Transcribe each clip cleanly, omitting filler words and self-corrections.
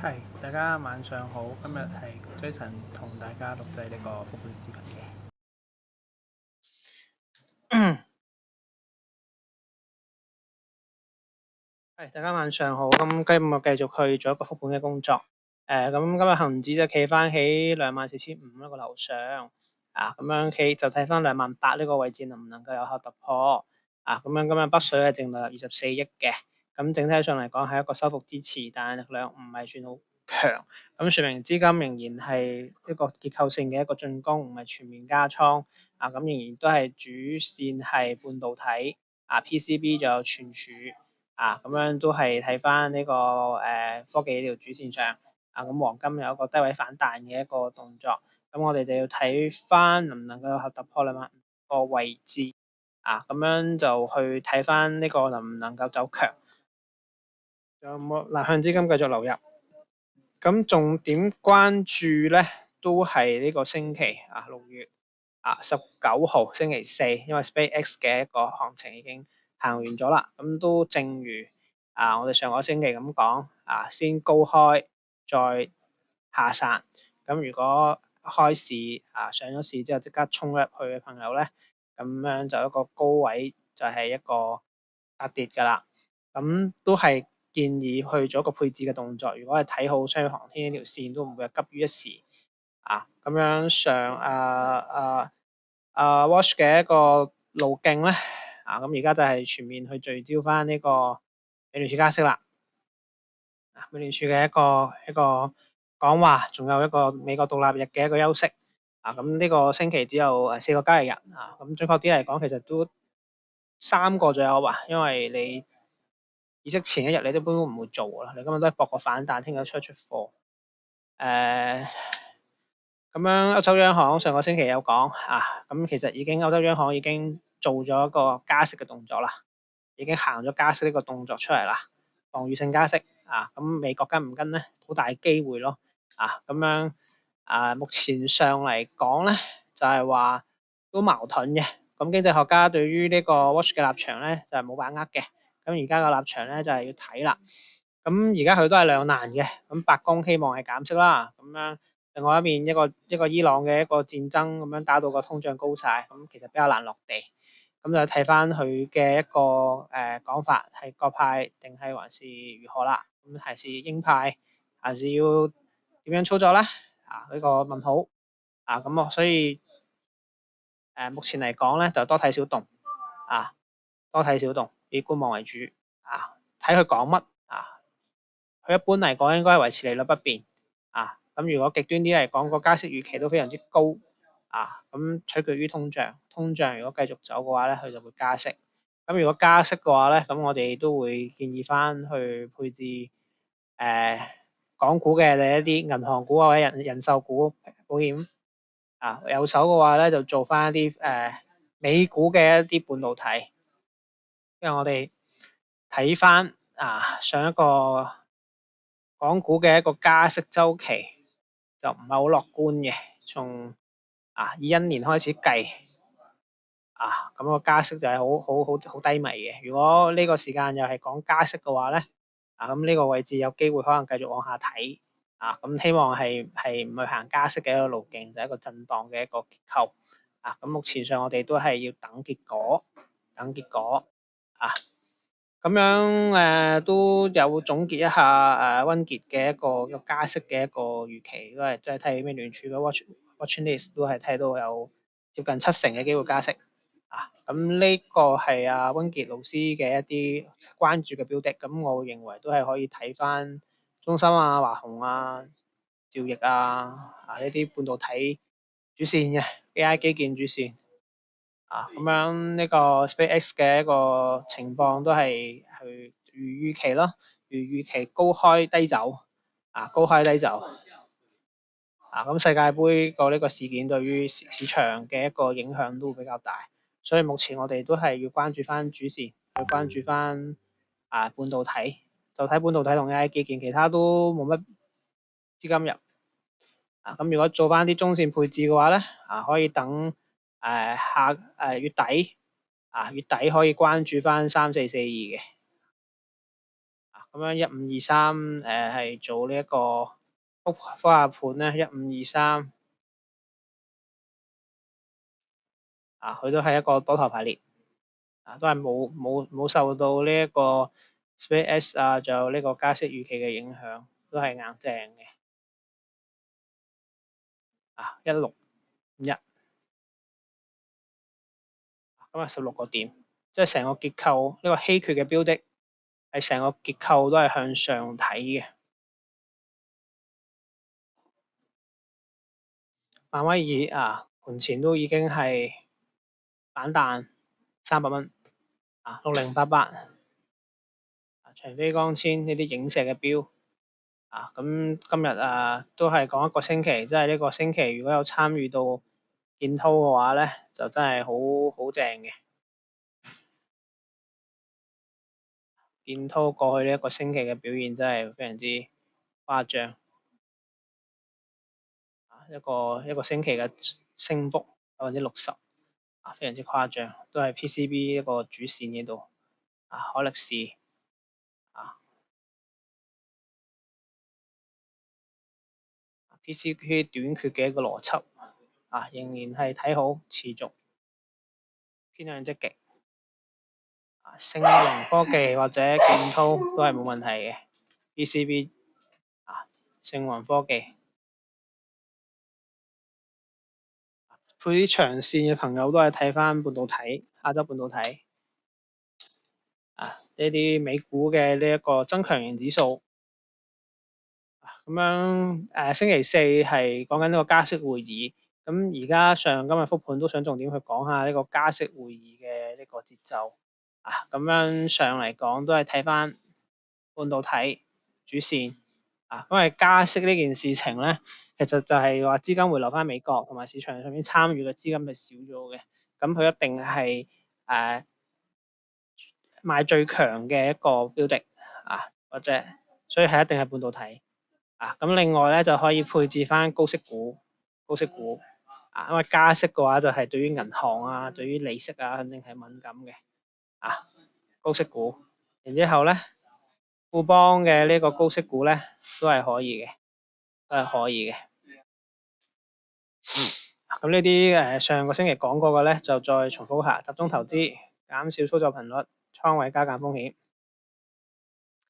係，大家晚上好。今日係 Jason 同大家錄製呢個復盤視頻嘅。係，大家晚上好。咁今日繼續去做一個復盤嘅工作。咁今日恒指就企翻喺24,500一個樓上。咁樣企就睇翻28,000呢個位置能唔能夠有效突破。咁樣今日北水係淨流入24億嘅。咁整體上嚟講係一個收復支持，但係力量唔係算好強。咁說明資金仍然係一個結構性嘅一個進攻，唔係全面加倉。咁仍然都係主線係半導體。PCB 就有存儲。咁樣都係睇翻呢個科技呢條主線上。咁黃金有一個低位反彈嘅一個動作。咁我哋就要睇翻能唔能夠有效突破兩萬個位置。咁樣就去睇翻呢個能唔能夠走強。有冇嗱向資金繼續流入？咁重點關注咧都係呢個星期6月19號星期四，因為 SpaceX 嘅一個行情已經行完咗啦。咁都正如我哋上個星期咁講，先高開再下殺。咁如果開市上咗市之後即刻衝入去嘅朋友咧，咁樣就一個高位就係一個殺跌㗎啦。咁都係建議去做一個配置嘅動作。如果係睇好商業航天呢條線，都唔會急於一時。咁樣上Watch 嘅一個路徑咧，咁而家就係全面去聚焦翻呢個美聯儲加息啦。美聯儲嘅一個講話，仲有一個美國獨立日嘅一個休息。咁呢個星期只有4個交易日。咁準確啲嚟講，其實都3個左右吧，因為你議息前一日你都根本唔會做㗎啦，你今日都係搏個反彈，聽日出貨。咁樣歐洲央行上個星期有講咁其實歐洲央行已經做咗一個加息嘅動作啦，已經行咗加息呢個動作出嚟啦，防禦性加息。咁美國跟唔跟咧？好大機會咯。咁樣目前上嚟講咧，就係話都矛盾嘅。咁經濟學家對於呢個 Watch 嘅立場咧就係冇把握嘅。咁而家個立場咧就係要睇啦。咁而家佢都係兩難嘅。咁白宮希望係減息啦，咁樣另外一面一個伊朗嘅一個戰爭咁樣打到個通脹高晒，咁其實比較難落地。咁就睇翻佢嘅一個講法係鴿派定係還是如何啦？咁還是鷹派，還是要點樣操作咧？呢個問號。咁所以目前嚟講咧就多睇小動。多睇小動，以觀望為主。睇佢講乜。佢一般嚟講應該係維持利率不變。咁如果極端啲嚟講，個加息預期都非常之高。咁取決於通脹。通脹如果繼續走嘅話咧，佢就會加息。咁如果加息嘅話咧，咁我哋都會建議翻去配置港股嘅一啲銀行股或者人壽股保險。有手嘅話咧，就做翻一啲美股嘅一啲半導體。因為我哋睇翻上一個港股嘅一個加息週期就唔係好樂觀嘅。從21年開始計，咁個加息就係好低迷嘅。如果呢個時間又係講加息嘅話咧，咁呢個位置有機會可能繼續往下睇。咁希望係唔去行加息嘅一個路徑，就係一個震盪嘅一個結構。咁目前上我哋都係要等結果。咁樣都有總結一下溫傑嘅一個加息嘅一個預期，都係即係睇美聯儲嘅 watch list 都係睇到有接近70%嘅機會加息。咁呢個係溫傑老師嘅一啲關注嘅標的。咁我認為都係可以睇翻中芯華虹兆易呢啲半導體主線嘅 AI 基建主線。咁樣呢個 SpaceX 嘅一個情況都係如預期咯，如預期高開低走。咁世界盃個呢個事件對於市場嘅一個影響都會比較大，所以目前我哋都係要關注翻主線，去關注翻半導體，就睇半導體同 AI 基建，其他都冇乜資金入。咁如果做翻啲中線配置嘅話咧，可以等月底，月底可以關注翻3442嘅。咁樣1523係做呢一個覆下盤咧1523佢都係一個多頭排列都係冇受到呢一個 SpaceX 仲有呢個加息預期嘅影響，都係硬正嘅1651咁16個點，即係成個結構呢個稀缺嘅標的係成個結構都係向上睇嘅。萬威爾盤前都已經係反彈300蚊6088長飛光纖呢啲影射嘅標咁今日都係講一個星期，即係呢個星期如果有參與到建滔嘅話咧，就真係好正嘅。建滔過去呢一個星期嘅表現真係非常之誇張，一個星期嘅升幅60%，非常之誇張，都係 PCB 一個主線嗰度海力士PCB 短缺嘅一個邏輯仍然係睇好，持續偏向積極。星雲科技或者建滔都係冇問題嘅 PCB 星雲科技配啲長線嘅朋友都係睇翻半導體，亞洲半導體呢啲美股嘅呢一個增強型指數咁樣星期四係講緊呢個加息會議，咁而家今日復盤都想重點去講下呢個加息會議嘅呢個節奏咁樣上嚟講都係睇翻半導體主線因為加息呢件事情咧，其實就係話資金回流翻美國，同埋市場上面參與嘅資金係少咗嘅，咁佢一定係賣最強嘅一個標的或者所以係一定係半導體咁另外咧就可以配置翻高息股，因為加息嘅話就係對於銀行對於利息肯定係敏感嘅高息股，然之後咧富邦嘅呢個高息股咧都係可以嘅，咁呢啲上個星期講過嘅咧就再重複下，集中投資，減少操作頻率，倉位加減風險，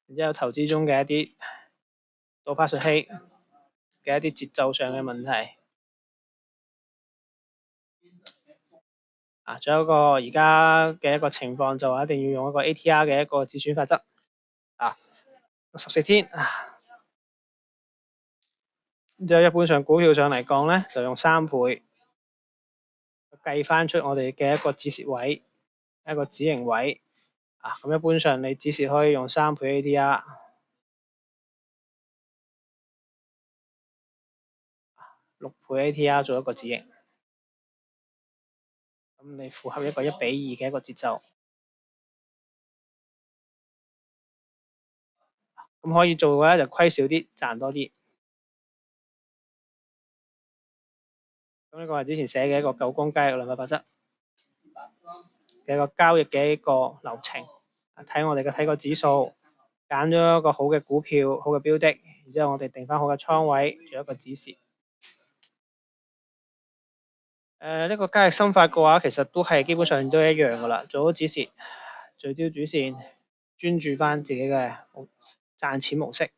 然之後投資中嘅一啲倒花順氣嘅一啲節奏上嘅問題仲有一個而家嘅一個情況就話一定要用一個 ATR 嘅一個止損法則14天就一般上股票上嚟講咧就用3倍計翻出我哋嘅一個止蝕位，一個止盈位咁一般上你止蝕可以用3倍 ATR 6倍 ATR 做一個止盈，咁你符合一個1:2嘅一個節奏，咁可以做嘅咧就虧少啲賺多啲，咁呢個係之前寫嘅一個9宮交易量法則嘅一個交易嘅一個流程，睇個指數，揀咗一個好嘅股票、好嘅標的，然之後我哋定翻好嘅倉位，做一個止蝕。呢個交易心法嘅話，其實都係基本上都一樣噶啦，做好止蝕，聚焦主線，專注翻自己嘅賺錢模式。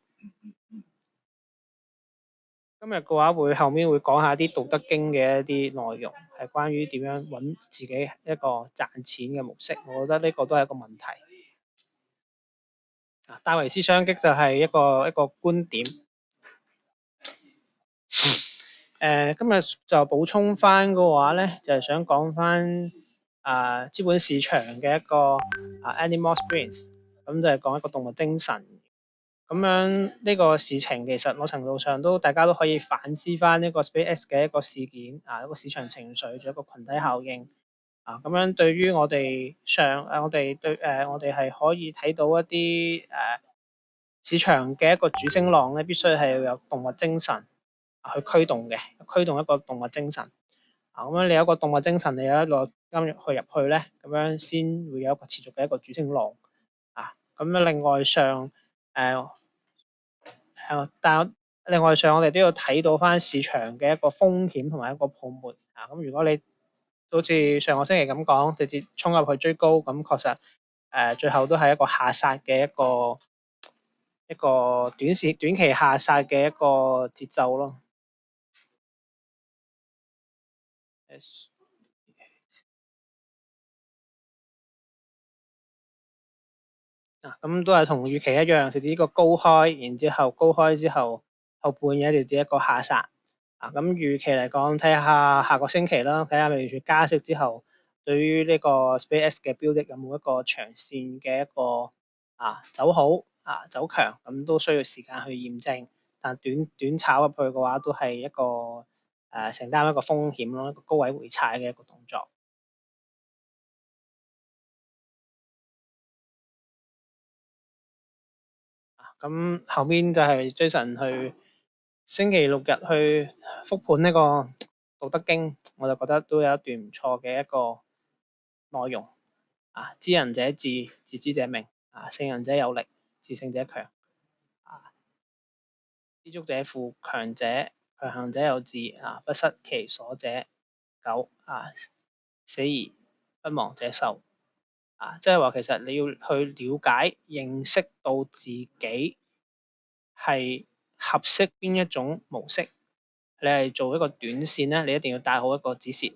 今日嘅話後面會講下啲《道德經》嘅一啲內容，係關於點樣揾自己一個賺錢嘅模式。我覺得呢個都係一個問題。戴維斯雙擊就係一個觀點。今日就補充翻嘅話咧，就係想講翻資本市場嘅一個Animal Spirits，咁就係講一個動物精神。咁樣呢個事情其實某程度上大家都可以反思翻呢個 SpaceX 嘅一個事件一個市場情緒，仲有一個群體效應咁樣對於我哋我哋係可以睇到一啲市場嘅一個主升浪咧，必須係要有動物精神去驅動一個動物精神咁樣你有一個動物精神，你有一個金入去咧，咁樣先會有一個持續嘅一個主升浪咁樣另外上但係另外上我哋都要睇到翻市場嘅一個風險同埋一個泡沫啊。咁如果你好似上個星期咁講，直接衝入去追高，咁確實最後都係一個下殺嘅一個短期下殺嘅一個節奏咯。咁都係同預期一樣，直至呢個高開，然之後高開之後後半嘢直至一個下殺。咁預期嚟講，睇下下個星期啦，睇下美聯儲加息之後，對於呢個 SpaceX 嘅標的有冇一個長線嘅一個走好走強，咁都需要時間去驗證。但短炒入去嘅話，都係一個承擔一個風險咯，一個高位回踩嘅一個動作。咁後面就係 Jason 去星期六日去復盤呢個《道德經》，我就覺得都有一段唔錯嘅一個內容。知人者智，自知者明。勝人者有力，自勝者強。知足者富，強行者有志。不失其所者久。死而不亡者壽。即係話其實你要去了解、認識到自己係合適邊一種模式。你係做一個短線咧，你一定要帶好一個止蝕。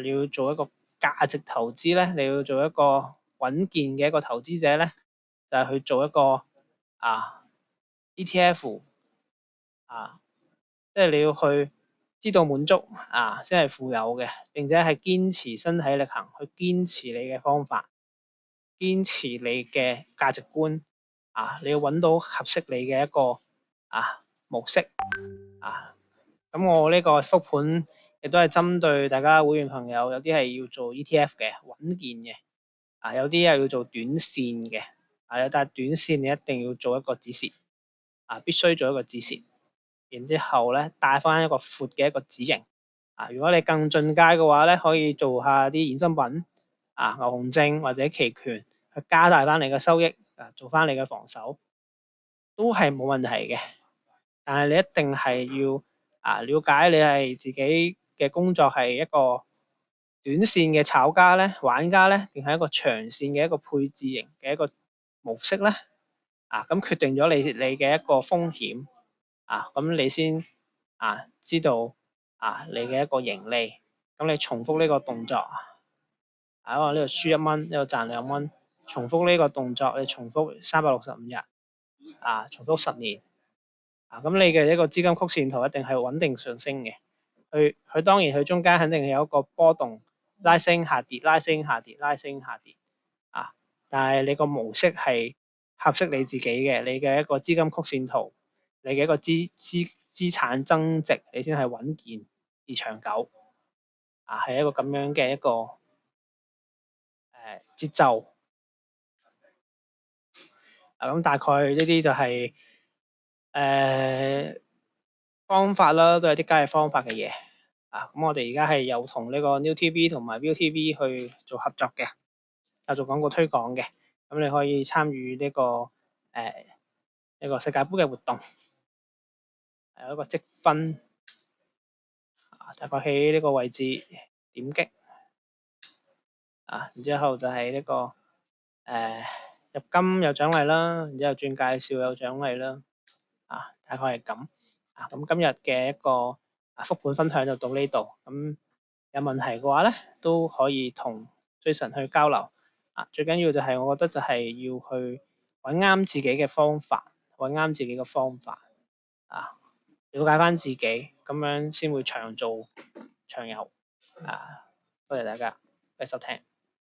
你要做一個價值投資咧，你要做一個穩健嘅一個投資者咧，就係去做一個ETF。即係你要去知道滿足先係富有嘅，並且係堅持身體力行去堅持你嘅方法，堅持你嘅價值觀。你要揾到合適你嘅一個模式。咁我呢個復盤亦都係針對大家會員朋友，有啲係要做 ETF 嘅穩健嘅，有啲係要做短線嘅，但係短線你一定要做一個止蝕，必須做一個止蝕，然之後咧帶翻一個闊嘅一個止盈。如果你更進階嘅話咧，可以做下啲衍生品，牛熊證或者期權去加大翻你嘅收益，做翻你嘅防守，都係冇問題嘅。但係你一定係要了解你係自己嘅工作係一個短線嘅炒家咧、玩家咧，定係一個長線嘅一個配置型嘅一個模式咧？咁決定咗你嘅一個風險。咁你先知道你嘅一個盈利。咁你重複呢個動作，可能呢度輸1蚊，呢度賺2蚊，重複呢個動作，你重複365日，重複10年。咁你嘅一個資金曲線圖一定係穩定上升嘅。佢當然佢中間肯定係有一個波動，拉升下跌，拉升下跌，拉升下跌。但係你個模式係合適你自己嘅，你嘅一個資金曲線圖，你嘅一個資產增值，你先係穩健而長久。係一個咁樣嘅一個節奏。咁大概呢啲就係方法啦，都係啲交易方法嘅嘢。咁我哋而家係有同呢個 NewTV 同埋 ViuTV 去做合作嘅，做廣告推廣嘅。咁你可以參與呢個呢個世界盃嘅活動，有一個積分。大概喺呢個位置點擊。然之後就係呢個入金有獎勵啦，然之後轉介紹有獎勵啦。大概係咁。咁今日嘅一個復盤分享就到呢度。咁有問題嘅話咧，都可以同 Jason 去交流。最緊要就係我覺得就係要去揾啱自己嘅方法，揾啱自己嘅方法。了解翻自己，咁樣先會長做長有。多謝大家嘅收聽。